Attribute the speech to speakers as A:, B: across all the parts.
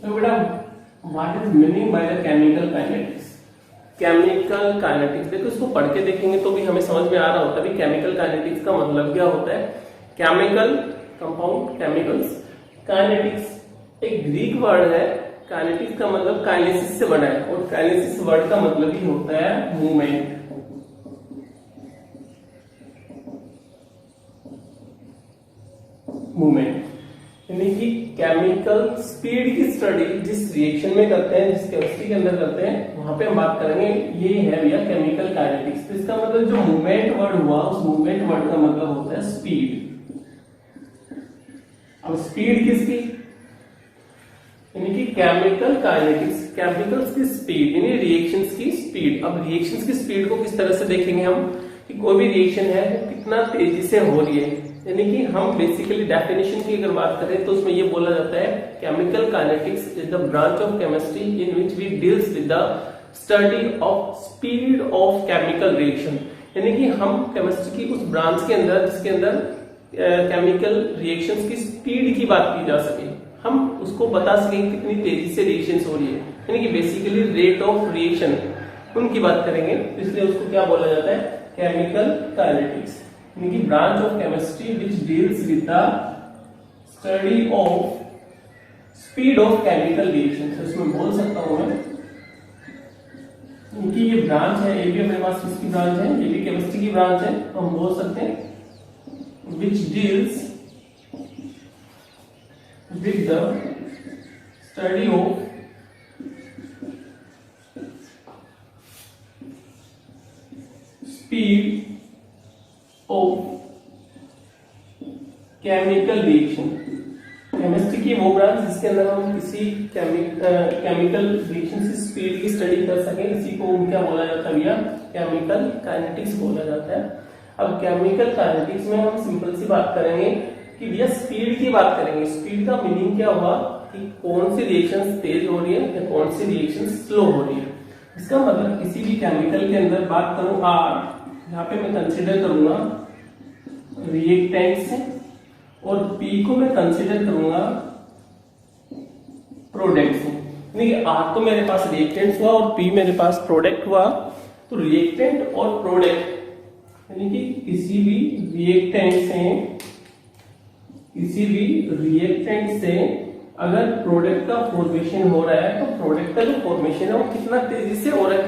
A: तो बेटा what is meaning by the chemical kinetics? Chemical kinetics देखो, इसको पढ़ के देखेंगे तो भी हमें समझ में आ रहा होता है केमिकल काइनेटिक्स का मतलब क्या होता है। केमिकल कंपाउंड, केमिकल्स, काइनेटिक्स एक ग्रीक वर्ड है। काइनेटिक्स का मतलब काइनेसिस से बना है और काइनेसिस वर्ड का मतलब ही होता है मूवमेंट। मूवमेंट यानी कि केमिकल स्पीड की स्टडी जिस रिएक्शन में करते हैं, जिस केमिस्ट्री के अंदर करते हैं, वहां पे हम बात करेंगे। ये है भैया केमिकल काइनेटिक्स। तो इसका मतलब जो मूवमेंट वर्ड हुआ, उस मूवमेंट वर्ड का मतलब होता है स्पीड। अब स्पीड किसकी? यानी कि केमिकल काइनेटिक्स, केमिकल्स की स्पीड यानी रिएक्शंस की स्पीड। अब रिएक्शंस की स्पीड को किस तरह से देखेंगे हम कि कोई भी रिएक्शन है वो कितना तेजी से हो रही है। यानी कि हम बेसिकली डेफिनेशन की अगर बात करें तो उसमें ये बोला जाता है chemical kinetics is the branch of chemistry in which we deals with the study of speed of chemical reaction. यानी कि हम केमिस्ट्री की उस ब्रांच के अंदर जिसके अंदर केमिकल रिएक्शंस की स्पीड की बात की जा सके, हम उसको बता सकें कितनी तेजी से रिएक्शंस हो रही है, यानी कि बेसिकली रेट ऑफ रिएक्शन उनकी बात करेंगे। इसलिए उसको क्या बोला जाता है? केमिकल काइनेटिक्स, यानी कि branch of chemistry which deals with the study of speed of chemical reactions. इसमें बोल सकता हूं मैं कि ये ब्रांच है, ये भी हमारे पास किसकी ब्रांच है? ये भी केमिस्ट्री की ब्रांच है। तो हम बोल सकते हैं which deals with the study of speed of chemical reaction। Chemistry की वो ब्रांच जिसके अंदर हम किसी केमिकल रिएक्शन की स्पीड की स्टडी कर सकें, इसी को क्या बोला जाता है भैया? केमिकल काइनेटिक्स बोला जाता है। अब केमिकल काइनेटिक्स में हम सिंपल सी बात करेंगे कि भैया स्पीड की बात करेंगे। स्पीड का मीनिंग क्या हुआ कि कौन सी रिएक्शन तेज हो रही है या कौन सी रिएक्शन स्लो हो रही है। इसका मतलब किसी भी केमिकल के अंदर बात करूं आर, यहाँ पे मैं कंसीडर करूंगा रिएक्टेंट्स और पी को मैं कंसीडर करूंगा प्रोडक्ट्स। यानी कि आर तो मेरे पास रिएक्टेंट्स हुआ और पी मेरे पास प्रोडक्ट हुआ। तो रिएक्टेंट और प्रोडक्ट यानी कि किसी भी रिएक्टेंट से अगर प्रोडक्ट का फॉर्मेशन हो रहा है तो प्रोडक्ट का जो फॉर्मेशन है वो कितना तेजी से हो रहा है,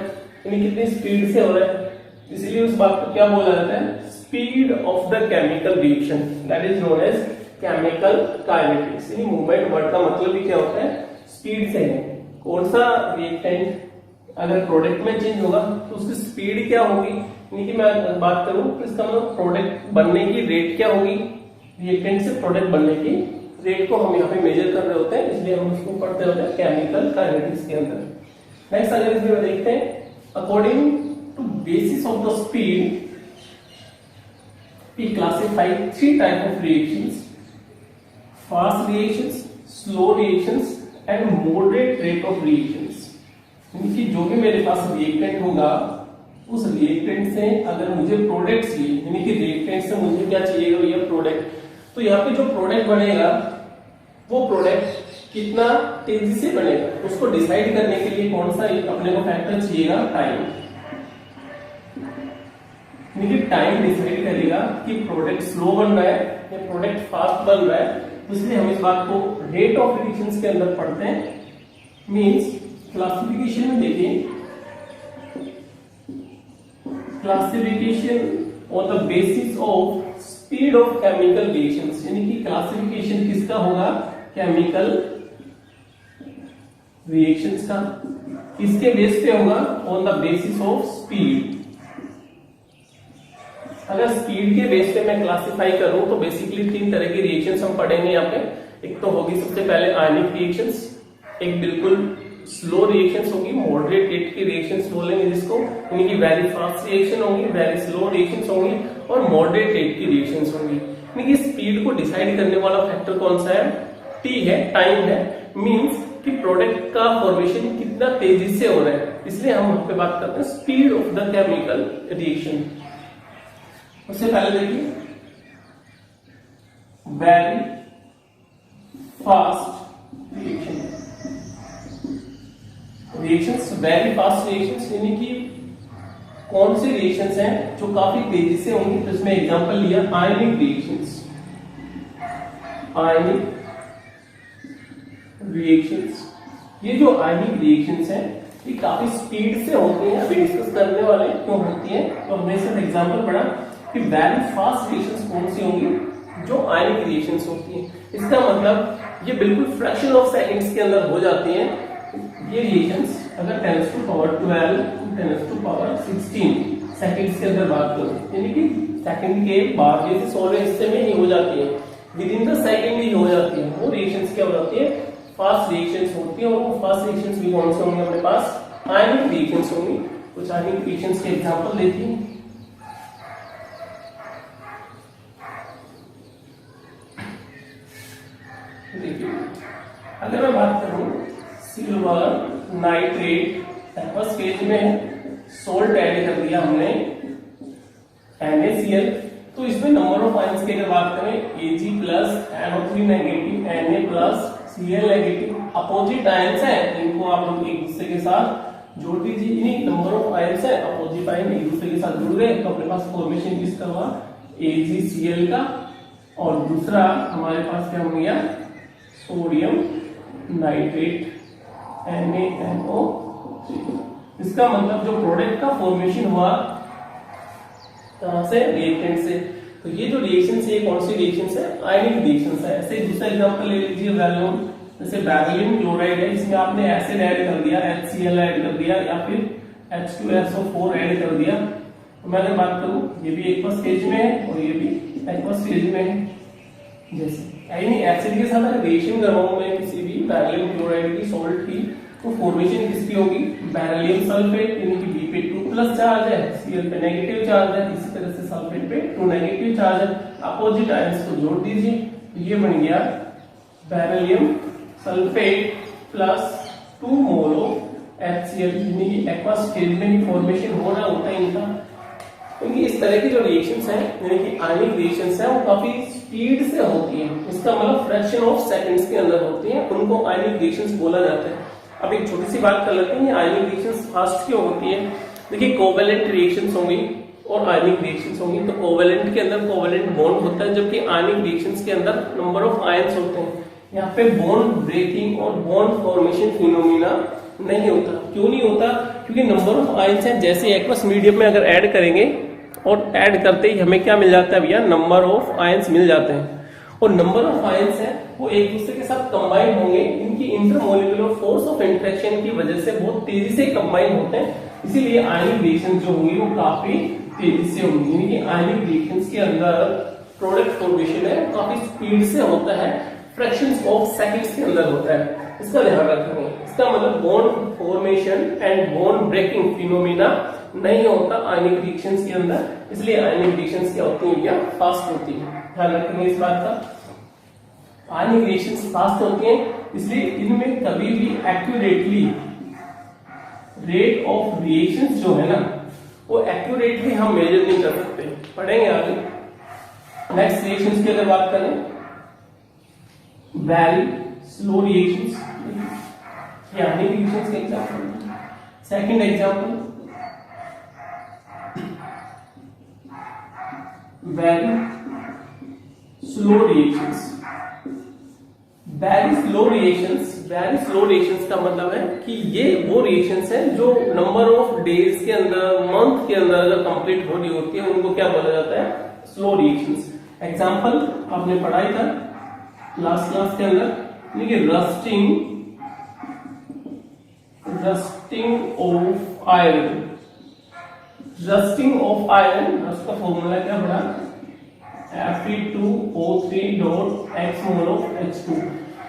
A: यानी कितनी स्पीड से हो रहा है। इसलिए उस बात को क्या बोला जाता है? Speed of the chemical reaction, that is known as chemical kinetics. यानी मूवमेंट वर्ड का मतलब भी क्या होता है? स्पीड से है। कौन सा रिएक्टेंट अगर प्रोडक्ट में चेंज होगा तो उसकी स्पीड क्या होगी। यानी कि मैं बात करूं तो इसका मतलब प्रोडक्ट बनने की रेट क्या होगी, रिएक्टेंट से प्रोडक्ट बनने की रेट को हम यहाँ पे मेजर कर रहे होते हैं, इसलिए हम इसको पढ़ते होते हैं केमिकल काइनेटिक्स के अंदर। नेक्स्ट अगर इसमें देखते हैं according to basis of the speed we classify 3 type of reactions: fast reactions, slow reactions and moderate rate of reactions. यानी कि जो भी मेरे पास रिएक्टेंट होगा उस रिएक्टेंट से अगर मुझे प्रोडक्ट चाहिए, यानी कि रिएक्टेंट से मुझे क्या चाहिए भैया? प्रोडक्ट। तो यहाँ पे जो प्रोडक्ट बनेगा वो प्रोडक्ट कितना तेजी से बनेगा, उसको डिसाइड करने के लिए कौन सा अपने को फैक्टर चाहिएगा? टाइम। यानी कि टाइम डिसाइड करेगा कि प्रोडक्ट स्लो बन रहा है या प्रोडक्ट फास्ट बन रहा है। इसलिए हम इस बात को रेट ऑफ रिएक्शंस के अंदर पढ़ते हैं। मींस क्लासिफिकेशन में देखिए, classification on the basis of speed of chemical reactions. यानी कि क्लासिफिकेशन किसका होगा? केमिकल रिएक्शंस का। इसके बेस पे होगा on the basis of speed. अगर स्पीड के बेस पे मैं क्लासिफाई करूं तो बेसिकली 3 तरह की रिएक्शंस हम पढ़ेंगे यहाँ पे। एक तो होगी सबसे पहले आयनिक रिएक्शंस, एक बिल्कुल स्लो रिएक्शंस होगी, मॉडरेट रेट की रिएक्शंस बोलेंगे जिसको, यानी कि वेरी फास्ट रिएक्शन होंगी, वेरी स्लो रिएक्शंस होंगी और मॉडरेट रेट की रिएक्शंस होंगी। यानी कि स्पीड को डिसाइड करने वाला फैक्टर कौन सा है? टी है, टाइम है। मींस कि प्रोडक्ट का फॉर्मेशन कितना तेजी से हो रहा है, इसलिए हम यहाँ पे बात करते हैं speed of the chemical reaction. उससे पहले देखिए very fast reaction. Reactions very fast reactions यानी कि कौन से रिएक्शंस हैं जो काफी तेजी से होंगी, तो इसमें एग्जांपल लिया आयनिक रिएक्शंस। आयनिक रिएक्शंस, ये जो आयनिक रिएक्शंस हैं ये काफी स्पीड से होती हैं, अभी डिस्कस करने वाले क्यों होती हैं। तो हमने सिर्फ एग्जांपल पढ़ा कि वेरी फास्ट रिएक्शंस कौन सी होंगी, जो आयनिक रिएक्शंस होती हैं। इसका मतलब ये बिल्कुल फ्रैक्शन ऑफ सेकंड्स के अंदर हो जाती हैं ये रिएक्शंस। अगर 10 to power 12 10 to power 16 seconds के अंदर बात करूं, यानी कि सेकंड के बाद जैसे 16 हिस्से में ही हो जाती है, विद इन द सेकंड ही हो जाती है, वो रिएक्शंस क्या हो जाती है, फास्ट रिएक्शंस होती है। और वो फास्ट रिएक्शंस भी कौन से होंगे अपने पास, आयनिक रिएक्शंस होंगी। कुछ आयनिक रिएक्शंस के एग्जांपल देखिए। देखिए अगर मैं बात करूं सिल्वर नाइट्रेट एक्वस फेज में सोल्ट ऐड कर दिया हमने NaCl, तो इसमें नंबर ऑफ आयंस की अगर बात करें Ag plus NO3 negative Na plus Cl negative, opposite ions है, इनको आप लोग एक दूसरे के साथ जोड़ दीजिए। इन्हीं नंबर ऑफ आयंस है, अपोजिट आयन एक दूसरे के साथ जुड़ गए, तो अपने पास फॉर्मेशन किसका हुआ, AgCl का। और दूसरा हमारे पास क्या हो गया, सोडियम नाइट्रेट NaNO3। इसका मतलब जो प्रोडक्ट का फॉर्मेशन हुआ कहां से, रिएक्टेंट से। तो ये जो रिएक्शंस है कौन सी रिएक्शंस है, आयनिक रिएक्शंस है। ऐसे दूसरा एग्जांपल ले लीजिए वैल्यूम, जैसे बेरिलियम क्लोराइड है, इसमें आपने एसिड ऐड कर दिया, HCl ऐड कर दिया या फिर H2SO4 ऐड कर दिया। तो मैं अगर बात करूं ये भी एक्वस फेज में है और ये भी एक्वस फेज में है। जैसे यानी एसिड के साथ अगर रिएक्शन करवाऊं मैं किसी भी बेरिलियम क्लोराइड की सॉल्ट की, तो फॉर्मेशन किसकी होगी, बेरिलियम सल्फेट, यानी कि B पे 2+ चार्ज है, Cl पे नेगेटिव चार्ज है, इसी तरह से सल्फेट पे 2 नेगेटिव चार्ज है। अपोजिट आयंस को जोड़ दीजिए, तो ये बन गया beryllium sulphate plus 2 mole of HCl, यानी कि एक्वस फेज में ही फॉर्मेशन हो रहा होता है इनका। क्योंकि इस तरह की जो रिएक्शंस हैं, यानी कि आयनिक रिएक्शंस हैं, वो काफी स्पीड से होती हैं। इसका मतलब फ्रैक्शन ऑफ सेकंड्स के अंदर होती हैं, उनको आयनिक रिएक्शंस बोला जाता है। अब एक छोटी सी बात कर लेते हैं, आयनिक रिएक्शंस फास्ट क्यों होती है। देखिए कोवेलेंट रिएक्शंस होंगी और आयनिक रिएक्शंस होंगी। तो कोवेलेंट के अंदर कोवेलेंट बॉन्ड होता है, जबकि आयनिक रिएक्शंस के अंदर नंबर ऑफ आयंस होते हैं। यहाँ पे बॉन्ड ब्रेकिंग और बॉन्ड फॉर्मेशन फिनोमिना नहीं होता। क्यों नहीं होता, क्योंकि नंबर ऑफ आयंस है, जैसे एक्वस मीडियम में अगर ऐड करेंगे और ऐड करते ही हमें क्या मिल जाता है भैया, नंबर ऑफ आयंस मिल जाते हैं। और नंबर ऑफ आयंस है वो एक दूसरे के साथ कंबाइन होंगे, इनकी इंटरमोलिकुलर फोर्स ऑफ इंटरेक्शन की वजह से बहुत तेजी से कंबाइन होते हैं। इसीलिए आयनिक रिएक्शन जो होंगी वो काफी तेजी से होंगी, यानी कि आयनिक रिएक्शंस के अंदर प्रोडक्ट फॉर्मेशन है काफी स्पीड से होता है, फ्रैक्शंस ऑफ सेकंड्स के अंदर होता है। इसका ध्यान रखेंगे। इसका मतलब bond formation and bond breaking phenomena नहीं होता आयनिक रिएक्शंस के अंदर, इसलिए आयनिक रिएक्शंस क्या होती है, फास्ट होती है। ध्यान रखेंगे इस बात का। आयनिक रिएक्शंस फास्ट होती हैं, इसलिए इनमें कभी भी एक्यूरेटली रेट ऑफ रिएक्शंस जो है ना, वो एक्यूरेटली हम मेजर नहीं कर सकते। पढ़ेंगे आगे। नेक्स्ट रिएक्शंस की अगर बात करें, वेरी स्लो रिएक्शंस, आयनिक रिएक्शंस का example. Second example, very slow reactions. Very slow reactions का मतलब है कि ये वो रिएक्शंस हैं जो नंबर ऑफ डेज के अंदर, मंथ के अंदर अगर कंप्लीट हो रही होती है, उनको क्या बोला जाता है, स्लो रिएक्शंस। एग्जांपल आपने पढ़ाई था लास्ट क्लास के अंदर, यानी कि rusting of iron. Rusting of iron, rust का फॉर्मूला क्या पढ़ा, Fe2O3 x mole of H2,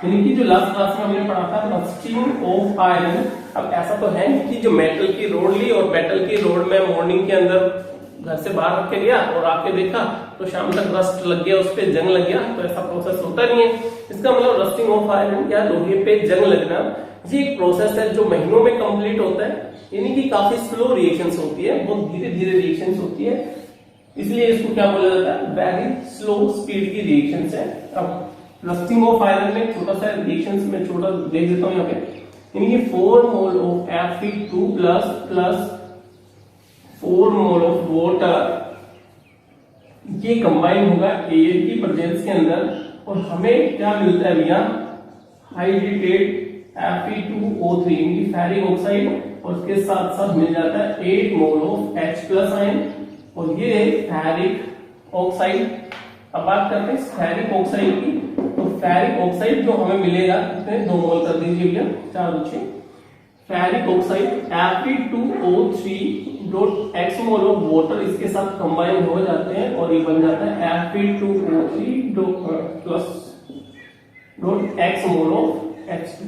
A: यानी कि जो लास्ट क्लास में हमने पढ़ा था रस्टिंग ऑफ आयरन। अब ऐसा तो है कि जो मेटल की रोड ली और मेटल की रोड में मॉर्निंग के अंदर घर से बाहर रख के गया और आके देखा तो शाम तक रस्ट लग गया, उस पर जंग लग गया, तो ऐसा प्रोसेस होता नहीं है। इसका मतलब रस्टिंग ऑफ आयरन या लोहे पे जंग लगना, ये एक प्रोसेस है जो महीनों में कंप्लीट होता है, यानी कि काफी स्लो रिएक्शंस होती है, बहुत धीरे धीरे रिएक्शंस होती है, इसलिए इसको क्या बोला जाता है, वेरी स्लो स्पीड की रिएक्शंस है। अब रस्टिंग ऑफ आयरन में छोटा सा रिएक्शंस में छोटा देख देता हूं यहाँ पे, यानी कि 4 mole of Fe2 plus 4 mole of water, ये कंबाइन होगा एयर की प्रेजेंस के अंदर और हमें क्या मिलता है भैया, हाइड्रेटेड Fe2O3 यानी फेरिक ऑक्साइड, और उसके साथ साथ मिल जाता है 8 मोल ऑफ H+ आयन, और ये फेरिक ऑक्साइड। अब बात करते हैं फेरिक ऑक्साइड की, तो फेरिक ऑक्साइड जो हमें मिलेगा कितने, 2 मोल कर दीजिए भैया, 4 बच्चे। Ferric oxide Fe2O3 dot x mole of water इसके साथ कंबाइन हो जाते हैं और ये बन जाता है Fe2O3 plus dot x mole of H2,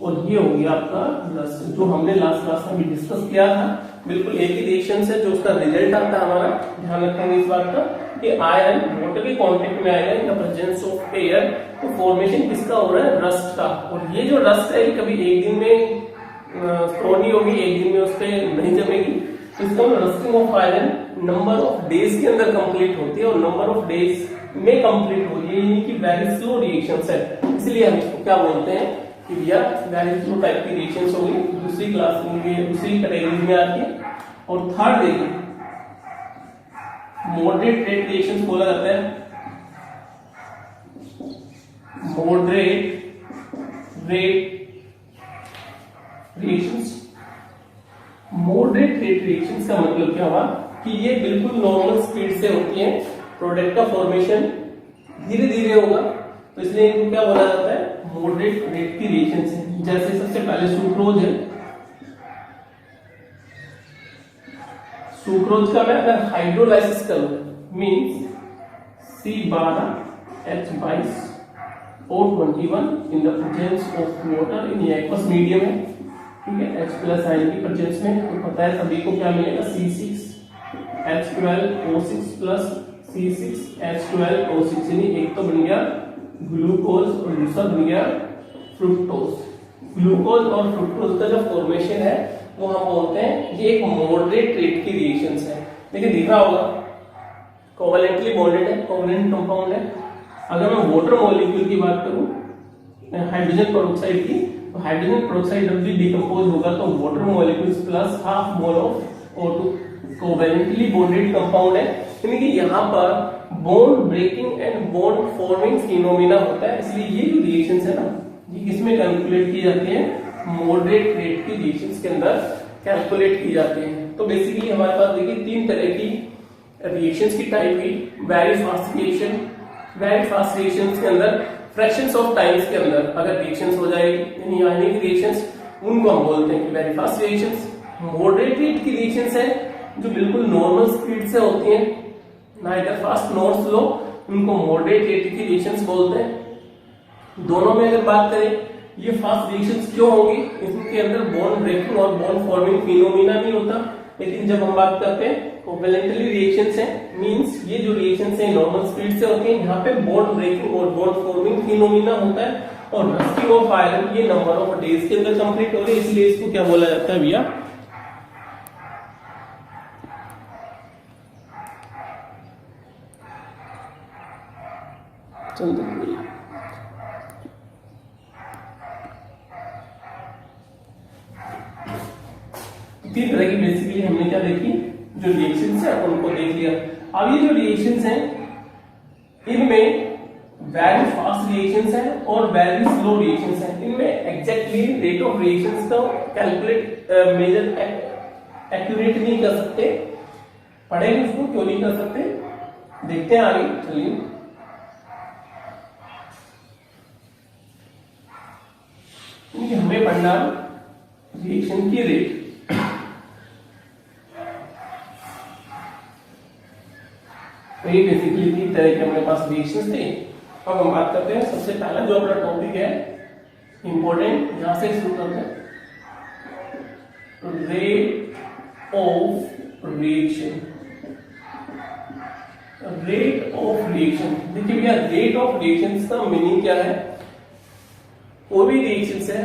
A: और ये हो गया आपका प्लस, जो हमने लास्ट क्लास में भी डिस्कस किया था। बिल्कुल एक ही रिएक्शन से जो उसका रिजल्ट आता है हमारा, ध्यान रखेंगे इस बात का कि आयरन वाटर के कांटेक्ट में आएगा in the presence of air, तो फॉर्मेशन किसका हो रहा है, रस्ट का। और ये जो रस्ट है कभी एक दिन में स्टोर नहीं होगी, एक दिन में उस पर नहीं जमेगी, इसका rusting of iron number of days के अंदर कंप्लीट होती है और नंबर ऑफ डेज में कंप्लीट होती है, यानी कि वेरी स्लो रिएक्शंस है। इसलिए हम इसको क्या बोलते हैं कि भैया वेरी स्लो टाइप की रिएक्शंस होगी, दूसरी क्लास में दूसरी कैटेगरी में आती है। और थर्ड देखिए मॉडरेट रेट रिएक्शंस बोला जाता है, moderate rate reactions. Moderate rate reactions का मतलब क्या हुआ कि ये बिल्कुल नॉर्मल स्पीड से होती है, प्रोडक्ट का फॉर्मेशन धीरे धीरे होगा, तो इसलिए इनको क्या बोला जाता है, मॉडरेट रेट की रिएक्शंस है। जैसे सबसे पहले सुक्रोज है, सुक्रोज का मैं अगर हाइड्रोलाइसिस करूं means C12H22O21 in the presence of water in aqueous medium है, ठीक है, H+ आयन की प्रेजेंस में, तो पता है सभी को क्या मिलेगा, C6H12O6 प्लस C6H12O6, यानी एक तो बन गया ग्लूकोज और दूसरा बन गया फ्रुक्टोज। ग्लूकोज और फ्रुक्टोज का जो फॉर्मेशन है वो हम बोलते हैं ये एक मॉडरेट रेट की रिएक्शंस है। देखिए दिख रहा होगा कोवैलेंटली बॉन्डेड है, कोवैलेंट कंपाउंड है। अगर मैं वाटर मॉलिक्यूल की बात करूं हाइड्रोजन पेरोक्साइड की, तो हाइड्रोजन पेरोक्साइड जब भी डिकम्पोज होगा तो water molecules plus half mole of O2 covalently bonded compound है, यानी कि यहाँ पर bond breaking and bond forming phenomena होता है। इसलिए ये जो रिएक्शंस है ना ये किसमें कैलकुलेट की जाती है, मॉडरेट रेट की रिएक्शंस के अंदर कैलकुलेट की जाती है। तो बेसिकली हमारे पास देखिए 3 तरह की रिएक्शंस की टाइप हुई, very fast reaction. Very fast reactions के अंदर फ्रैक्शंस ऑफ टाइम्स के अंदर अगर रिएक्शंस हो जाएगी यानी आयनिक रिएक्शंस, उनको हम बोलते हैं कि very fast reactions. Moderate rate की रिएक्शंस है जो बिल्कुल नॉर्मल स्पीड से होती हैं, नाइदर फास्ट नॉर स्लो, उनको मॉडरेट रेट की रिएक्शंस बोलते हैं। दोनों में अगर बात करें ये फास्ट रिएक्शंस क्यों होगी, इनके अंदर बॉन्ड ब्रेकिंग और बॉन्ड फॉर्मिंग फिनोमेना नहीं होता। लेकिन जब हम बात करते हैं कोवैलेंटली रिएक्शंस है मींस ये जो रिएक्शंस है नॉर्मल स्पीड से होती है, यहाँ पे बॉन्ड ब्रेकिंग और बॉन्ड फॉर्मिंग फिनोमेना होता है और रस्टिंग ऑफ आयरन ये नंबर ऑफ डेज के अंदर कंप्लीट हो रही है, इसलिए इसको क्या बोला जाता है भैया, तीन तरह की बेसिकली हमने क्या देखी जो रिएक्शंस है उनको देख लिया। अब ये जो रिएक्शंस हैं इनमें वेरी फास्ट रिएक्शंस हैं और वेरी स्लो रिएक्शंस हैं। इनमें एग्जैक्टली रेट ऑफ रिएक्शंस को कैलकुलेट मेजर एक्यूरेट नहीं कर सकते, पढ़ेंगे उसको क्यों नहीं कर सकते, देखते हैं आगे चलिए। हमें पढ़ना रिएक्शन की रेट। तो ये बेसिकली 3 तरह के हमारे पास रिएक्शंस थे। अब हम बात करते हैं सबसे पहला जो अपना टॉपिक है इंपॉर्टेंट, यहां से शुरू करते हैं, rate of reaction. Rate of reaction देखिए भैया, रेट ऑफ रिएक्शन का मीनिंग क्या है, कोई भी रिएक्शन है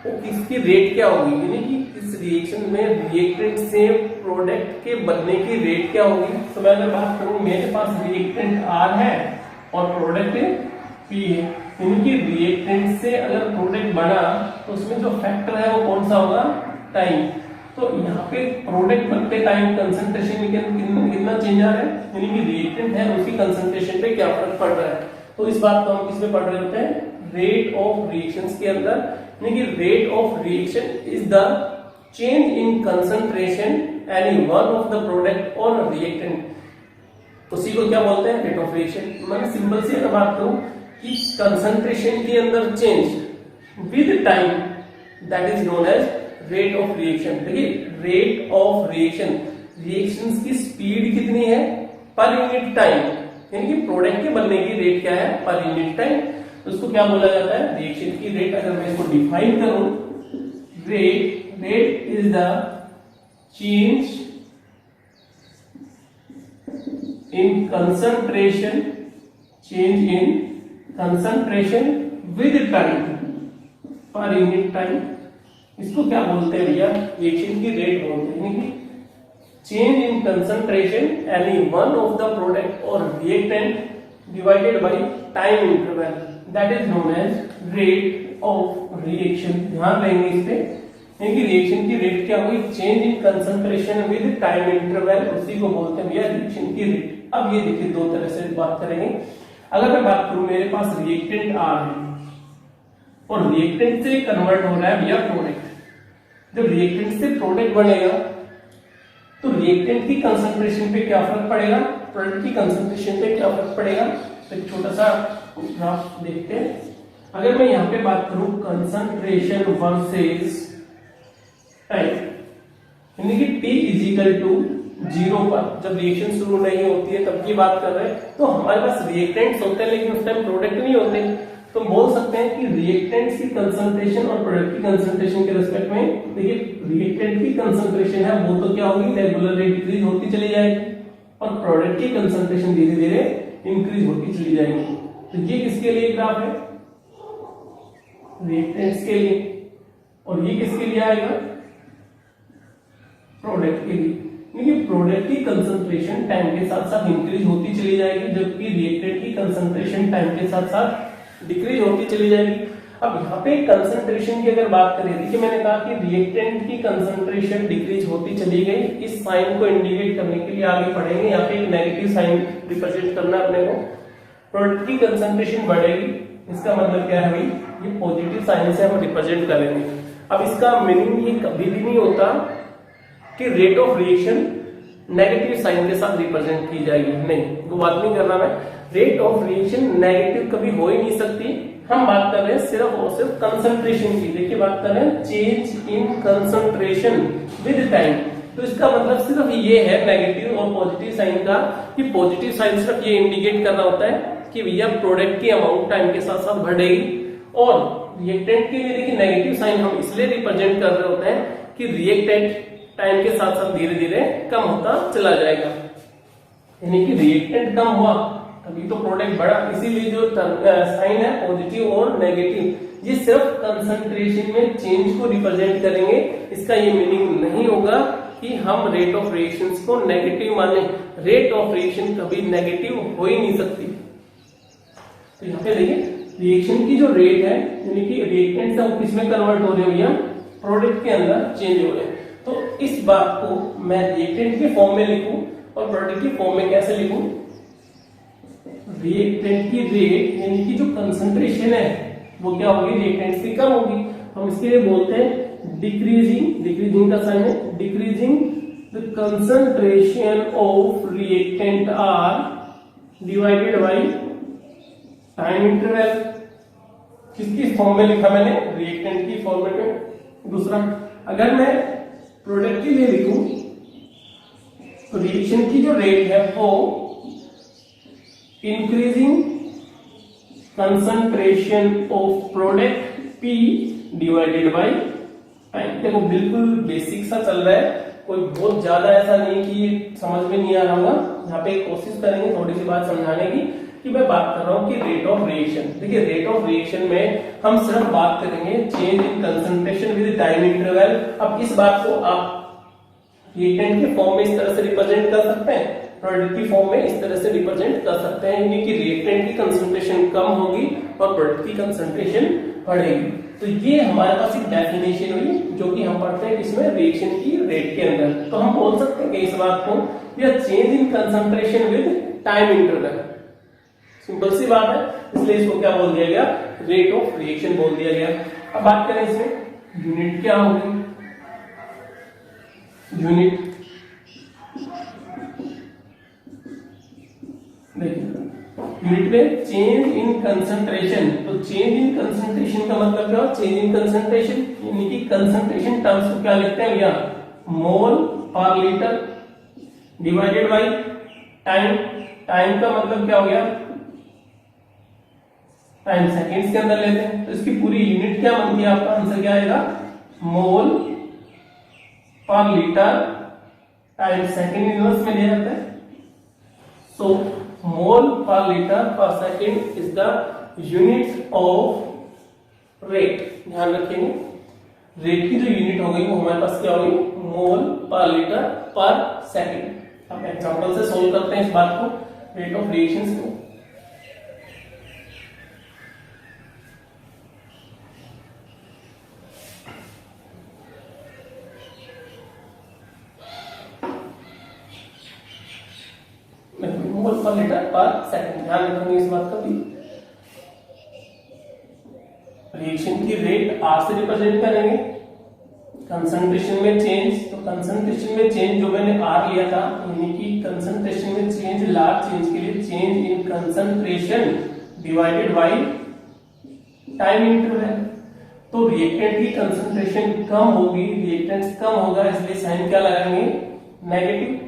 A: वो किसकी रेट क्या होगी, यानी कि इस रिएक्शन में रिएक्टेंट से प्रोडक्ट के बनने की रेट क्या होगी। तो मैं अगर बात करूं मेरे पास रिएक्टेंट R है और प्रोडक्ट पी है, यानी कि रिएक्टेंट से अगर प्रोडक्ट बना तो उसमें जो फैक्टर है वो कौन सा होगा, टाइम। तो यहाँ पे प्रोडक्ट बनते टाइम कंसंट्रेशन में कितना चेंज आ रहा है, यानी कि रिएक्टेंट है उसकी कंसंट्रेशन पे क्या फर्क पड़ रहा है। तो इस बात को हम किस में पढ़ रहे होते हैं, रेट ऑफ रिएक्शंस के अंदर, यानी कि rate of reaction is the change in concentration any one of the product और रिएक्टेंट, उसी को क्या बोलते हैं, रेट ऑफ रिएक्शन। मैंने सिंपल सी अगर बात करूं कि कंसंट्रेशन के अंदर change with time, that is known as rate of reaction. देखिए रेट ऑफ रिएक्शन, रिएक्शंस की स्पीड कितनी है पर यूनिट टाइम, यानी कि प्रोडक्ट के बनने की रेट क्या है पर यूनिट टाइम, तो उसको क्या बोला जाता है, रिएक्शन की रेट। अगर मैं इसको डिफाइन करूं, rate is the change in concentration, change in concentration with time per unit time, इसको क्या बोलते हैं भैया, रिएक्शन की रेट बोलते हैं। यानी कि change in concentration any one of the product और reactant divided by time interval, that is known as rate of reaction. ध्यान रहेंगे इस पे, यानी कि रिएक्शन की रेट क्या हुई, change in concentration with time interval, उसी को बोलते हैं भैया रिएक्शन की रेट। अब ये देखिए दो तरह से बात करेंगे। अगर मैं बात करूं मेरे पास रिएक्टेंट आर है और रिएक्टेंट से कन्वर्ट हो रहा है भैया प्रोडक्ट, जब रिएक्टेंट से प्रोडक्ट बनेगा तो रिएक्टेंट की कंसंट्रेशन पे क्या फर्क पड़ेगा, प्रोडक्ट की कंसंट्रेशन पे क्या फर्क पड़ेगा। तो एक छोटा सा ग्राफ देखते हैं। अगर मैं यहाँ पे बात करूं कंसंट्रेशन वर्सेस टाइम, यानी कि T इज इक्वल टू 0 पर जब रिएक्शन शुरू नहीं होती है तब की बात कर रहे हैं, तो हमारे पास रिएक्टेंट्स होते हैं लेकिन उस टाइम प्रोडक्ट नहीं होते, तो बोल सकते हैं कि रिएक्टेंट्स की कंसंट्रेशन और प्रोडक्ट की कंसंट्रेशन के रिस्पेक्ट में, देखिए रिएक्टेंट की कंसंट्रेशन है वो तो क्या होगी, रेगुलरली डिक्रीज होती चली जाएगी और प्रोडक्ट की कंसंट्रेशन धीरे धीरे इंक्रीज होती चली जाएगी। तो ये किसके लिए ग्राफ है, रिएक्टेंट्स के लिए, और ये किसके लिए आएगा, प्रोडक्ट के लिए। क्योंकि प्रोडक्ट की कंसंट्रेशन टाइम के साथ साथ इंक्रीज होती चली जाएगी जबकि रिएक्टेंट की कंसंट्रेशन टाइम के साथ साथ डिक्रीज होती चली जाएगी। अब यहाँ पे कंसंट्रेशन की अगर बात करें, देखिए मैंने कहा कि रिएक्टेंट की कंसंट्रेशन डिक्रीज होती चली गई, इस साइन को इंडिकेट करने के लिए आगे बढ़ेंगे, यहाँ पे एक नेगेटिव साइन रिप्रेजेंट करना अपने को। प्रोडक्ट की कंसंट्रेशन बढ़ेगी, इसका मतलब क्या है भाई, ये पॉजिटिव साइन से हम रिप्रेजेंट करेंगे। अब इसका मीनिंग ये कभी भी नहीं होता कि rate of reaction negative sign के साथ रिप्रेजेंट की जाएगी, नहीं, वो बात नहीं कर रहा मैं। रेट ऑफ रिएक्शन नेगेटिव कभी हो ही नहीं सकती, हम बात कर रहे हैं सिर्फ और सिर्फ कंसंट्रेशन की। देखिए बात कर रहे हैं change in concentration with time, तो इसका मतलब सिर्फ ये है नेगेटिव और पॉजिटिव साइन का, कि पॉजिटिव साइन सिर्फ ये इंडिकेट कर रहा होता है कि भैया प्रोडक्ट की अमाउंट टाइम के साथ साथ बढ़ेगी, और रिएक्टेंट के लिए देखिए नेगेटिव साइन हम इसलिए रिप्रेजेंट कर रहे होते हैं कि रिएक्टेंट टाइम के साथ साथ धीरे धीरे कम होता चला जाएगा, यानी कि रिएक्टेंट कम हुआ तभी तो प्रोडक्ट बढ़ा। इसीलिए जो साइन है पॉजिटिव और नेगेटिव ये सिर्फ कंसंट्रेशन में चेंज को रिप्रेजेंट करेंगे, इसका ये मीनिंग नहीं होगा कि हम रेट ऑफ रिएक्शंस को नेगेटिव माने। रेट ऑफ रिएक्शन कभी नेगेटिव हो ही नहीं सकती। तो यहाँ पे देखिए रिएक्शन की जो रेट है, यानी कि रिएक्टेंट से किसमें कन्वर्ट हो रहे हो भैया, प्रोडक्ट के अंदर चेंज हो रहे हैं। तो इस बात को मैं रिएक्टेंट के फॉर्म में लिखूं और प्रोडक्ट के फॉर्म में कैसे लिखूं, रिएक्टेंट की रेट यानी कि जो कंसंट्रेशन है वो क्या होगी, रिएक्टेंट से कम होगी, हम इसके लिए बोलते हैं डिक्रीजिंग, डिक्रीजिंग का साइन है, decreasing the concentration of reactant R divided by time interval. किसकी फॉर्म में लिखा मैंने, रिएक्टेंट की फॉर्मेट में। दूसरा, अगर मैं प्रोडक्ट के लिए लिखूं तो रिएक्शन की जो रेट है वो increasing concentration of product P divided by time. देखो बिल्कुल बेसिक सा चल रहा है, कोई बहुत ज्यादा ऐसा नहीं कि ये समझ में नहीं आ रहा होगा। यहाँ पे कोशिश करेंगे थोड़ी सी बात समझाने की कि मैं बात कर रहा हूँ कि रेट ऑफ रिएक्शन। देखिए रेट ऑफ रिएक्शन में हम सिर्फ बात करेंगे change in concentration with time interval. अब इस बात को आप रिएक्टेंट के फॉर्म में इस तरह से रिप्रेजेंट कर सकते हैं, प्रोडक्ट की फॉर्म में इस तरह से रिप्रेजेंट कर सकते हैं, यानी कि रिएक्टेंट की कंसंट्रेशन कम होगी और प्रोडक्ट की कंसंट्रेशन बढ़ेगी। तो ये हमारे पास एक डेफिनेशन हुई जो कि हम पढ़ते हैं इसमें रिएक्शन की रेट के अंदर। तो हम बोल सकते हैं कि इस बात को या change in concentration with time interval, simple सी बात है, इसलिए इसको क्या बोल दिया गया, रेट ऑफ रिएक्शन बोल दिया गया। अब बात करें इसमें यूनिट क्या होगी, यूनिट यूनिट में चेंज इन कंसंट्रेशन। तो चेंज इन कंसंट्रेशन का मतलब क्या है, चेंज इन कंसंट्रेशन यानी कि कंसंट्रेशन टर्म्स को क्या लिखते हैं भैया, मोल पर litre divided by time. Time का मतलब क्या हो गया, टाइम सेकंड्स के अंदर लेते हैं, तो इसकी पूरी यूनिट क्या बनती है, आपका आंसर क्या आएगा, मोल पर लीटर टाइम सेकंड इनवर्स में लिया जाता है। सो मोल पर लीटर पर second is the unit of rate. ध्यान रखेंगे रेट की जो यूनिट हो गई वो हमारे पास क्या होगी, मोल पर लीटर पर सेकंड। अब एग्जांपल से सोल्व करते हैं इस बात को, रेट ऑफ रिएक्शंस को। मोल पर लीटर पर सेकंड, ध्यान रखेंगे इस बात का भी। रिएक्शन की रेट आर से रिप्रेजेंट करेंगे, कंसंट्रेशन में चेंज, तो कंसंट्रेशन में चेंज जो मैंने आर लिया था, यानी कि कंसंट्रेशन में चेंज, लार्ज चेंज के लिए change in concentration divided by time interval. तो रिएक्टेंट की कंसंट्रेशन कम होगी, रिएक्टेंट कम होगा, इसलिए साइन क्या लगाएंगे, नेगेटिव।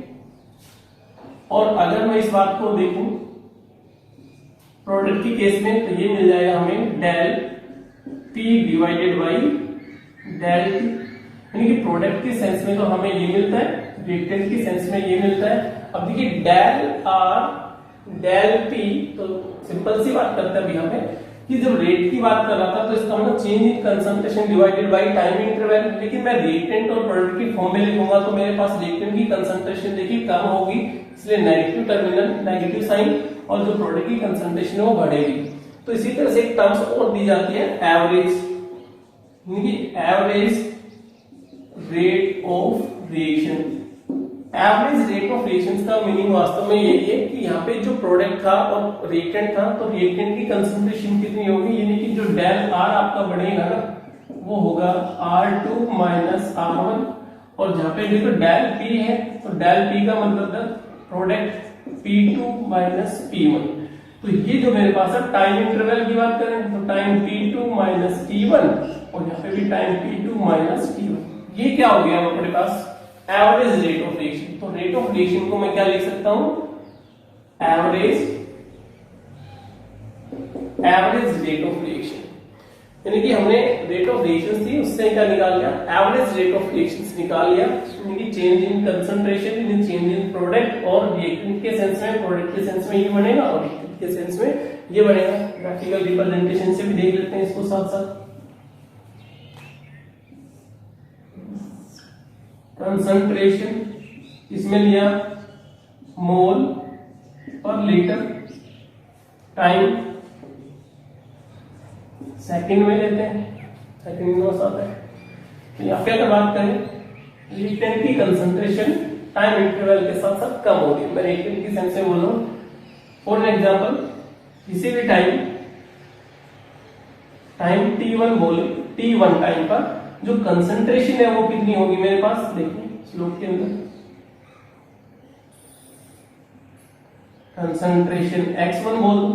A: और अगर मैं इस बात को देखूं प्रोडक्ट की केस में, तो ये मिल जाएगा हमें del P divided by del T, यानी कि प्रोडक्ट के सेंस में तो हमें ये मिलता है, रिएक्टेंट के सेंस में ये मिलता है। अब देखिए डेल आर डेल पी, तो सिंपल सी बात करते हैं अभी यहाँ पे कि जब रेट की बात कर रहा था तो इसका मतलब change in concentration divided by time interval, लेकिन मैं रिएक्टेंट और प्रोडक्ट की फॉर्म में लिखूंगा तो मेरे पास रिएक्टेंट की कंसंट्रेशन देखिए कम होगी, इसलिए नेगेटिव टर्मिनल, नेगेटिव साइन, और जो प्रोडक्ट की कंसंट्रेशन है वो बढ़ेगी। तो इसी तरह से एक टर्म्स और दी जाती है एवरेज, यानी कि average rate of reaction. Average rate of reactions का मीनिंग वास्तव में यही है कि यहाँ पे जो प्रोडक्ट था और रिएक्टेंट था, तो रिएक्टेंट की कंसंट्रेशन कितनी होगी, यानी कि जो डेल आर आपका बढ़ेगा ना वो होगा R2 माइनस R1, और जहां पे देखो डेल पी है तो डेल पी का मतलब प्रोडक्ट P2 माइनस P1। तो ये जो मेरे पास है टाइम इंटरवल की बात करें तो टाइम P2 माइनस T1, और यहाँ पे भी टाइम P2 माइनस T1। ये क्या हो गया हमारे पास, एवरेज रेट ऑफ रिएक्शन। तो रेट ऑफ रिएक्शन को मैं क्या लिख सकता हूं, एवरेज रेट ऑफ रिएक्शन, यानी कि हमने रेट ऑफ रिएक्शंस थी उससे क्या निकाल लिया, एवरेज रेट ऑफ रिएक्शंस निकाल लिया, यानी कि change in concentration in change in product, और रिएक्टेंट के सेंस में, प्रोडक्ट के सेंस में ये बनेगा और रिएक्टेंट के सेंस में ये बनेगा। ग्राफिकल रिप्रेजेंटेशन से भी देख लेते हैं इसको साथ साथ। कंसंट्रेशन इसमें लिया मोल पर लीटर, टाइम सेकंड में लेते हैं, सेकंड इनवर्स आता है। तो यहाँ पे अगर बात करें रिएक्टेंट की कंसंट्रेशन टाइम इंटरवल के साथ साथ कम होगी, मैं रिएक्टेंट की सेंस में बोल रहा हूँ। फॉर एग्जांपल किसी भी टाइम T1 बोले, T1 टाइम पर जो कंसंट्रेशन है वो कितनी होगी मेरे पास, देखिए स्लोप के अंदर कंसंट्रेशन x1 बोल दो,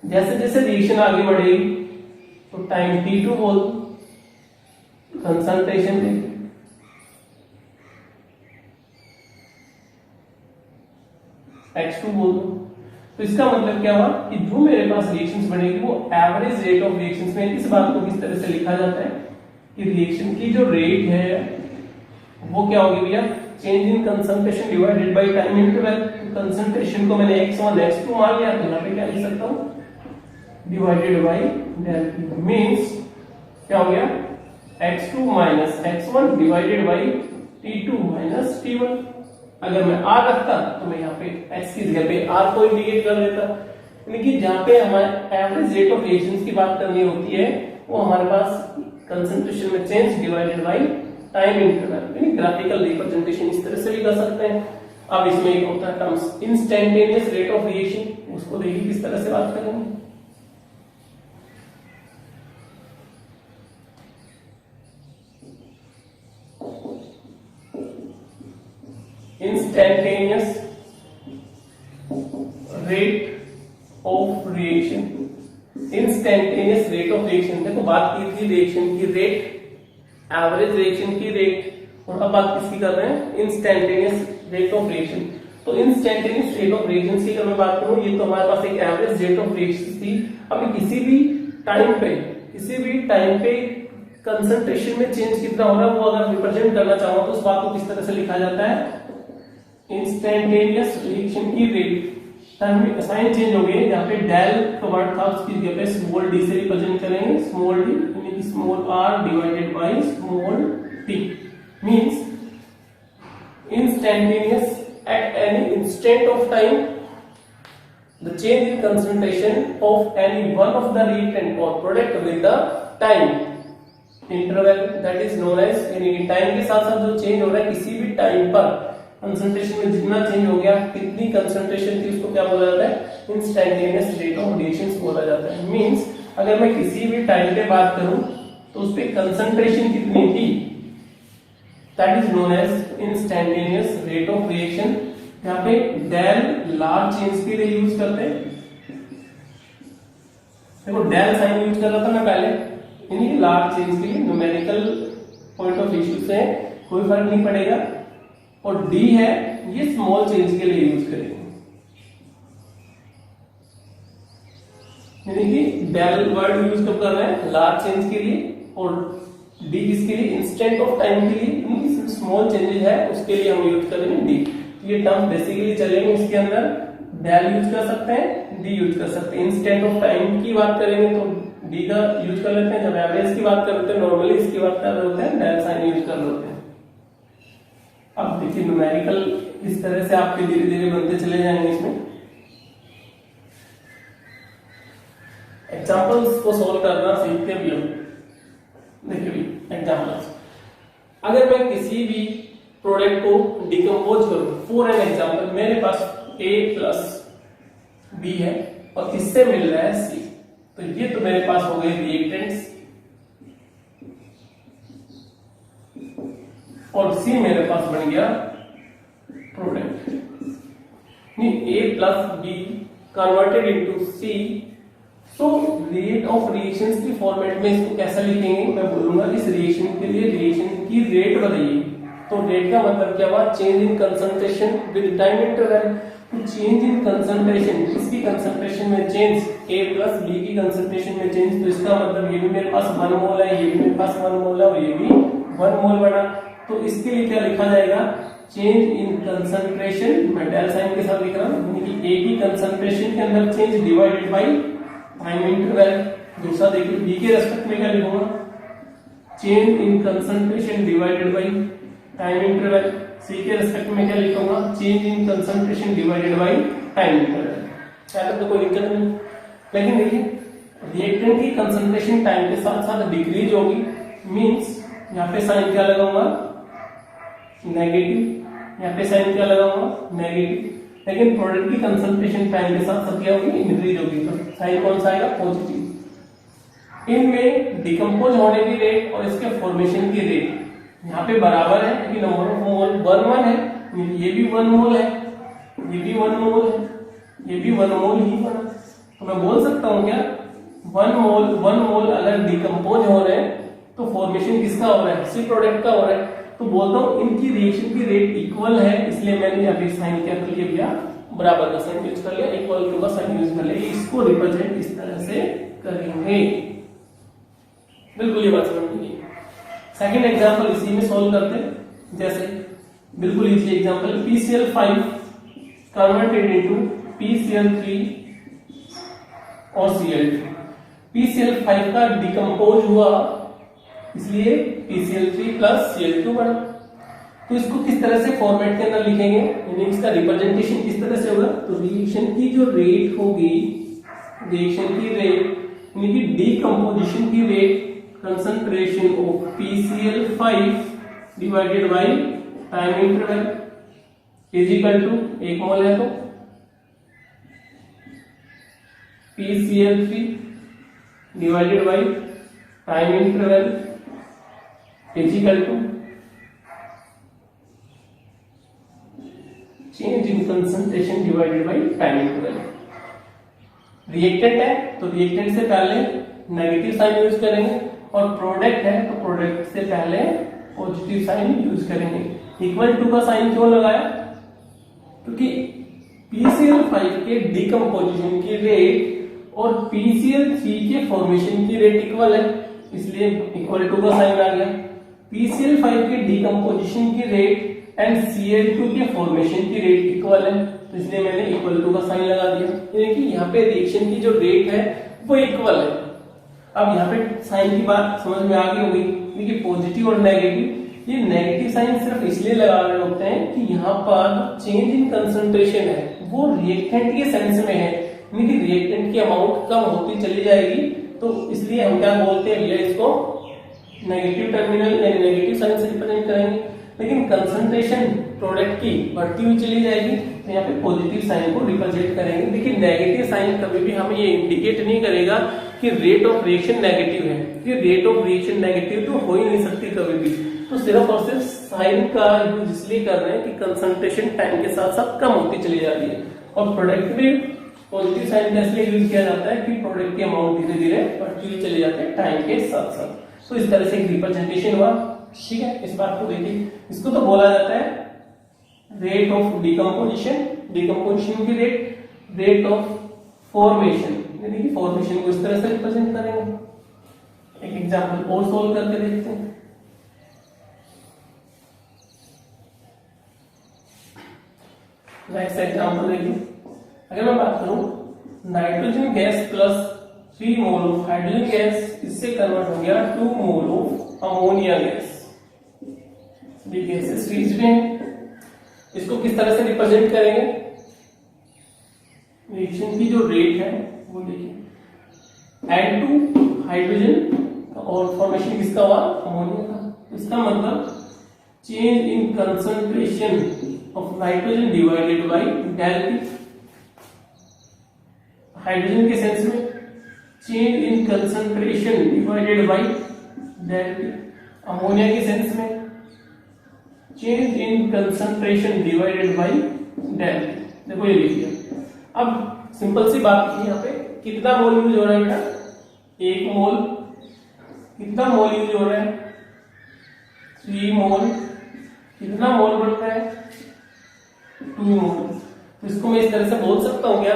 A: जैसे जैसे रिएक्शन आगे बढ़ेगी तो टाइम T2 बोल दो, कंसंट्रेशन देखिए x2 बोल दो। तो इसका मतलब क्या हुआ कि जो मेरे पास रिएक्शंस बनेगी वो एवरेज रेट ऑफ रिएक्शंस में, इस बात को किस तरह से लिखा जाता है कि रिएक्शन की जो रेट है वो क्या होगी भैया, change in concentration divided by time interval. तो कंसंट्रेशन को मैंने x1 x2 मान लिया, तो यहाँ पे क्या लिख सकता हूँ, divided by del P, means क्या हो गया, x2 minus x1 divided by T2 minus T1। अगर मैं आर रखता तो मैं यहाँ पे एक्स की जगह पे आर को इंडिकेट कर देता। यानी कि जहाँ पे हमारे एवरेज रेट ऑफ रिएक्शंस की बात करनी होती है वो हमारे पास कंसंट्रेशन में change divided by time interval, यानी ग्राफिकल रिप्रेजेंटेशन इस तरह से भी कर सकते हैं। अब इसमें एक होता है terms instantaneous rate of reaction, उसको देखिए किस तरह से बात करेंगे। Instantaneous rate of reaction, instantaneous rate of reaction, देखो बात की थी रिएक्शन की रेट, एवरेज रिएक्शन की रेट, और अब बात किसकी कर रहे हैं, इंस्टेंटेनियस रेट ऑफ रिएक्शन। तो इंस्टेंटेनियस रेट ऑफ रिएक्शन की अगर मैं बात करूं, ये तो हमारे पास एक एवरेज रेट ऑफ रिएक्शन थी। अब किसी भी टाइम पे कंसंट्रेशन में चेंज कितना हो रहा है वो अगर रिप्रेजेंट करना चाहो तो उस बात को किस तरह से लिखा जाता है, इंस्टेंटेनियस रिएक्शन की रेट, साइन चेंज हो गई, यहाँ पे डेल का वर्ड था उसकी जगह पे स्मॉल डी से रिप्रेजेंट करेंगे, स्मॉल डी यानी कि small R divided by small T, means instantaneous at any instant of time the change in concentration of any one of the reactant or product with the time interval that is known as, यानी कि time के साथ साथ जो change हो रहा है किसी भी टाइम पर कंसंट्रेशन में जितना चेंज हो गया, कितनी कंसंट्रेशन थी, उसको क्या बोला जाता है, इंस्टेंटेनियस रेट ऑफ रिएक्शंस बोला जाता है। मींस अगर मैं किसी भी टाइम पे बात करूं तो उस पे कंसंट्रेशन कितनी थी, that is known as instantaneous rate of reaction। यहाँ पे डेल लार्ज चेंज के लिए यूज करते हैं, देखो डेल साइन यूज कर रहा था मैं पहले, यानी कि लार्ज चेंज के लिए न्यूमेरिकल पॉइंट ऑफ व्यू से कोई फर्क नहीं पड़ेगा, और डी है ये स्मॉल चेंज के लिए यूज करेंगे, यानी कि डेल वर्ड यूज कब कर रहे हैं, लार्ज चेंज के लिए, और डी किसके लिए, इंस्टेंट ऑफ टाइम के लिए, स्मॉल चेंजेस है उसके लिए हम यूज करेंगे डी। ये टर्म बेसिकली चलेंगे इसके अंदर, डेल यूज कर सकते हैं, डी यूज कर सकते हैं। इंस्टेंट ऑफ टाइम की बात करेंगे तो डी का यूज कर लेते हैं, जब एवरेज की बात करते हैं नॉर्मली इसकी बात कर रहे होते हैं डेल साइन यूज कर लेते हैं। अब देखिए न्यूमेरिकल इस तरह से आपके धीरे धीरे बनते चले जाएंगे। इसमें एग्जांपल्स को सॉल्व करना सीखते भी हम। देखिए भी एग्जांपल्स, अगर मैं किसी भी प्रोडक्ट को डिकम्पोज करूं, फॉर एन एग्जांपल मेरे पास A प्लस बी है और इससे मिल रहा है C, तो ये तो मेरे पास हो गए रिएक्टेंट्स, और C मेरे पास बन गया product. A plus be converted into C, तो रेट ऑफ रिएक्शंस की फॉर्मेट में इसको कैसा लिखेंगे, मैं बोलूंगा इस रिएक्शन के लिए रिएक्शन की रेट बताइए। तो रेट का मतलब क्या हुआ, change in concentration with time interval. तो चेंज इन कंसंट्रेशन, इसकी कंसंट्रेशन में चेंज, A प्लस बी की कंसंट्रेशन में चेंज, तो इसका मतलब ये भी मेरे पास 1 मोल है, ये भी मेरे पास 1 मोल है, और ये भी 1 मोल बना। तो इसके लिए क्या लिखा जाएगा, चेंज इन कंसंट्रेशन, मैं डेल साइन के साथ लिख रहा हूं, यानी कि A की कंसंट्रेशन के अंदर change divided by time interval. दूसरा देखिए बी के रेस्पेक्ट में क्या लिखूंगा, change in concentration divided by time interval. C के रेस्पेक्ट में क्या लिखूंगा, change in concentration divided by time interval. ऐसा तो कोई दिक्कत नहीं, लेकिन देखिए रिएक्टेंट की कंसंट्रेशन टाइम के साथ साथ डिक्रीज होगी, मींस यहाँ पे साइन क्या लगाऊंगा, नेगेटिव, यहाँ पे साइन क्या लगाऊंगा, नेगेटिव। लेकिन प्रोडक्ट की कंसंट्रेशन टाइम के साथ साथ क्या होगी, इंक्रीज होगी, तो साइन कौन सा आएगा, पॉजिटिव। इनमें डिकम्पोज होने की रेट और इसके फॉर्मेशन की रेट यहाँ पे बराबर है, क्योंकि नंबर ऑफ मोल 1 है, ये भी 1 मोल है, ये भी 1 मोल है, ये भी 1 मोल ही बना। तो मैं बोल सकता हूँ क्या, 1 मोल अगर डिकम्पोज हो रहे हैं तो फॉर्मेशन किसका हो रहा है, सी प्रोडक्ट का हो रहा है। तो बोलता हूँ इनकी रिएक्शन की रेट इक्वल है, इसलिए मैंने अभी साइन क्या कर लिया भैया, बराबर का साइन यूज कर लिया, इक्वल टू का साइन यूज कर लिया। इसको रिप्रेजेंट इस तरह से करेंगे, बिल्कुल ये बात समझ लीजिए। सेकंड एग्जांपल इसी में सॉल्व करते हैं, जैसे बिल्कुल easy example, PCl5 converted into PCl3 और Cl2। PCl5 का डिकम्पोज हुआ, इसलिए PCl3 प्लस Cl2 बना। तो इसको किस तरह से फॉर्मेट के अंदर लिखेंगे, यानी इसका रिप्रेजेंटेशन किस तरह से होगा, तो रिएक्शन की जो रेट होगी, रिएक्शन की रेट यानी कि डीकंपोजिशन की rate, concentration of PCl5 divided by time interval is equal to, 1 mole है तो PCl3 divided by time interval is equal to change in concentration divided by time interval. Reactant है तो reactant से पहले negative sign use करेंगे, और product है तो प्रोडक्ट से पहले पॉजिटिव साइन यूज करेंगे। इक्वल टू का साइन क्यों लगाया, क्योंकि PCl5 के डीकंपोजिशन की रेट और PCl3 के फॉर्मेशन की रेट इक्वल है, इसलिए इक्वल टू का साइन आ गया। PCl5 के डीकंपोजिशन की रेट एंड Cl2 के फॉर्मेशन की रेट इक्वल है, तो इसलिए मैंने इक्वल टू का साइन लगा दिया, यानी कि यहाँ पे रिएक्शन की जो रेट है वो इक्वल है। अब यहाँ पे साइन की बात समझ में आ गई होगी, देखिए पॉजिटिव और नेगेटिव, ये नेगेटिव साइन सिर्फ इसलिए लगा रहे होते हैं कि यहाँ पर चेंज इन कंसंट्रेशन है वो रिएक्टेंट के सेंस में है, यानी कि रिएक्टेंट की अमाउंट कम होती चली जाएगी, तो इसलिए हम क्या बोलते हैं भैया, इसको नेगेटिव टर्मिनल यानी नेगेटिव साइन से रिप्रेजेंट करेंगे। लेकिन कंसंट्रेशन प्रोडक्ट की बढ़ती हुई चली जाएगी तो यहाँ पे पॉजिटिव साइन को रिप्रेजेंट करेंगे। देखिए नेगेटिव साइन कभी भी हमें ये इंडिकेट नहीं करेगा कि रेट ऑफ रिएक्शन नेगेटिव है, कि रेट ऑफ रिएक्शन नेगेटिव तो हो ही नहीं सकती कभी भी, तो सिर्फ और सिर्फ साइन का यूज इसलिए कर रहे हैं कि कंसंट्रेशन टाइम के साथ साथ कम होती चली जा रही है। और प्रोडक्ट में पॉजिटिव साइन का इसलिए यूज किया जाता है कि प्रोडक्ट की अमाउंट धीरे धीरे बढ़ती हुई चले जाते हैं टाइम के साथ साथ। तो इस तरह से एक रिप्रेजेंटेशन हुआ, ठीक है। इस बात को देखिए, इसको तो बोला जाता है रेट ऑफ डिकम्पोजिशन, डिकम्पोजिशन की रेट, रेट ऑफ फॉर्मेशन, यानी कि फॉर्मेशन को इस तरह से रिप्रेजेंट करेंगे। एक एग्जांपल और सॉल्व करके देखते हैं। नेक्स्ट एग्जांपल देखिए, अगर मैं बात करूं nitrogen gas plus 3 mole of hydrogen gas, इससे कन्वर्ट हो गया 2 mole of ammonia gas. Gases series में इसको किस तरह से रिप्रेजेंट करेंगे, रिएक्शन की जो रेट है वो देखिए, N2 हाइड्रोजन और फॉर्मेशन किसका हुआ, अमोनिया का। इसका मतलब change in concentration of nitrogen divided by delta, hydrogen के सेंस में change in concentration divided by delta, ammonia के सेंस में change in concentration divided by delta. देखो ये लिखिए, अब सिंपल सी बात है, यहाँ पे कितना मोल यूज हो रहा है बेटा, 1 मोल, कितना मोल यूज हो रहा है 3 मोल, कितना मोल बढ़ रहा है 2 मोल। तो इसको मैं इस तरह से बोल सकता हूं क्या,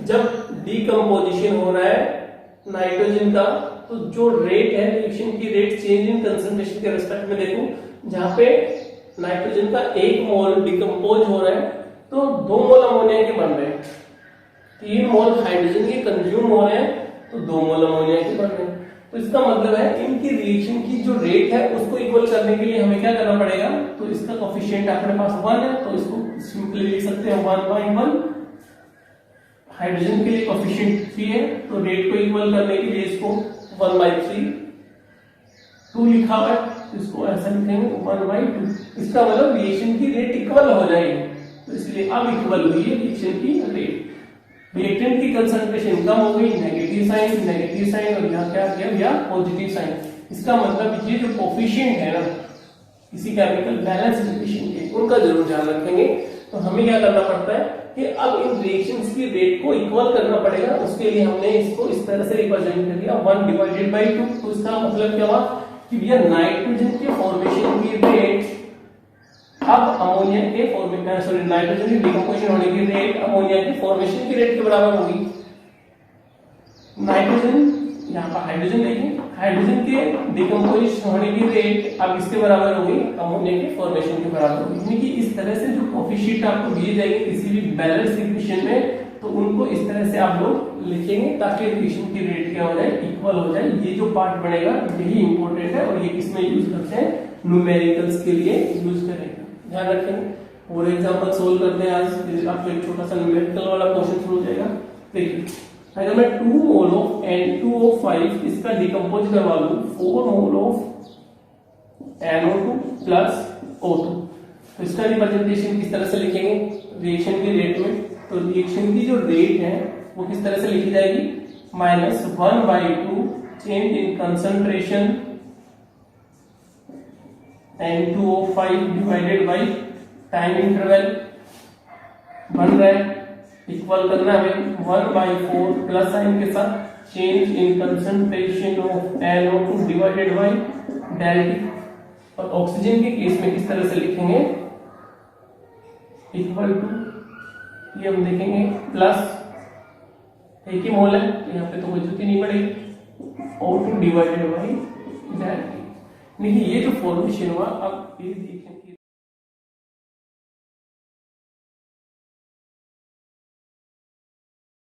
A: जब डीकंपोजिशन हो रहा है नाइट्रोजन का तो जो रेट है रिएक्शन की रेट चेंज इन कंसंट्रेशन के रिस्पेक्ट में देखो, जहां पे नाइट्रोजन का 1 मोल डिकम्पोज हो रहा है तो 2 मोल अमोनिया के बन रहे हैं, 3 मोल हाइड्रोजन के कंज्यूम हो रहे हैं तो 2 मोल अमोनिया के बन रहे हैं। तो इसका मतलब है इनकी रिएक्शन की जो रेट है उसको इक्वल करने के लिए हमें क्या करना पड़ेगा, तो इसका कोफिशिएंट अपने पास 1 है तो इसको सिंपली लिख सकते हैं 1/1। हाइड्रोजन के लिए कोफिशिएंट 3 है तो रेट को इक्वल करने के लिए इसको 1/3, 2 लिखा हुआ है तो इसको ऐसा लिखेंगे 1/2। इसका मतलब रिएक्शन की रेट इक्वल हो जाएगी, तो इसलिए अब इक्वल हुई है रिएक्शन की रेट। रिएक्टेंट की कंसंट्रेशन कम हो गई, नेगेटिव साइन और यहाँ क्या किया भैया, पॉजिटिव साइन। इसका मतलब ये जो कोफिशिएंट है ना किसी केमिकल बैलेंस रिएक्शन के, उनका जरूर ध्यान रखेंगे। तो हमें क्या करना पड़ता है कि अब इन रिएक्शंस की रेट को इक्वल करना पड़ेगा, उसके लिए हमने इसको इस तरह से रिप्रेजेंट कर दिया 1/2। तो इसका मतलब क्या हुआ कि भैया नाइट्रोजन के फॉर्मेशन की रेट अब अमोनिया के फॉर्मेशन, नाइट्रोजन की डिकम्पोजिशन होने की रेट अमोनिया के फॉर्मेशन की रेट के बराबर होगी। नाइट्रोजन यहाँ पर हाइड्रोजन देखें, हाइड्रोजन के डिकम्पोजिशन होने की रेट अब इसके बराबर होगी, अमोनिया के फॉर्मेशन के बराबर होगी। यानी कि इस तरह से जो कोफिशिएंट आपको दिए जाएंगे किसी भी बैलेंस इक्वेशन में, तो उनको इस तरह से आप लोग लिखेंगे ताकि रिएक्शन की रेट क्या हो जाए, इक्वल हो जाए। ये जो पार्ट बनेगा यही इंपॉर्टेंट है और ये किसमें यूज करते हैं, न्यूमेरिकल्स के लिए यूज करेंगे। ध्यान रखेंगे। और एग्जाम्पल सोल्व करते हैं आज, आपको एक छोटा सा न्यूमेरिकल वाला क्वेश्चन शुरू हो जाएगा। देखिए अगर मैं 2 मोल ऑफ N2O5 इसका डिकम्पोज करवा लूं 4 mole of NO2 plus O2, तो इसका रिप्रेजेंटेशन किस तरह से लिखेंगे रिएक्शन के रेट में। तो रिएक्शन की जो रेट है वो किस तरह से लिखी जाएगी, -1/2 change in concentration N2O5 divided by time interval बन रहा है, इक्वल करना है 1/4 प्लस साइन के साथ change in concentration of NO2 divided by delta. और ऑक्सीजन के केस में किस तरह से लिखेंगे, इक्वल टू, ये हम देखेंगे प्लस, एक ही मोल है यहाँ पे तो कोई जरूरत ही नहीं पड़ेगी, O2 डिवाइडेड बाई डेल्टा। देखिए ये जो फॉर्मेशन हुआ, अब ये देखें